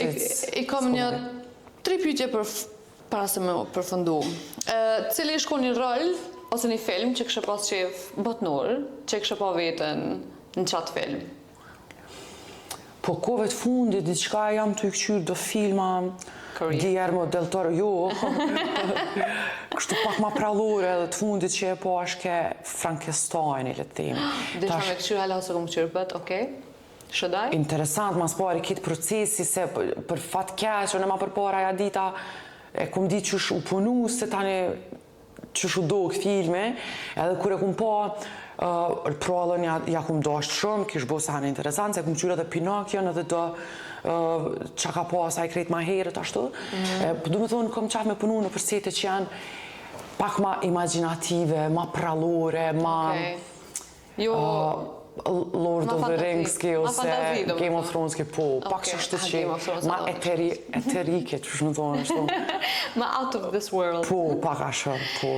I kam një 3 pyetje para se me përfundu. Cili shko një rol ose një film që kështë pas qef botnor, që kështë pa vetën në qatë film? Po kove të fundit, diçka jam të i këqyrë do filma Guillermo del Toro, jo, kështu pak ma prallore edhe të fundit që e po është ke Frankenstein, le të themi. Dëshma me këqyrë hala ose këmë qyrë bët, okej? Shëdaj? Interesant, mas pari kitë procesi se për fat keq, unë ma për para ja dita e kum di qësh u punu se tani qësh u do këtë filme, edhe kur e kum po prollën ja kum dosht shumë, kish bo se hanë interesant, se kum qyre edhe Pinokion edhe do qa ka po asaj krejt ma herët ashtu. Du me thonë, kom qatë me punu në përsete që janë pak ma imaginative, ma prallore, ma... Lord of the Rings ose Game of Thrones po, pak që është që ma eterike, që shë në thonë ashtu. Ma out of this world. Po, pak ashtë, po.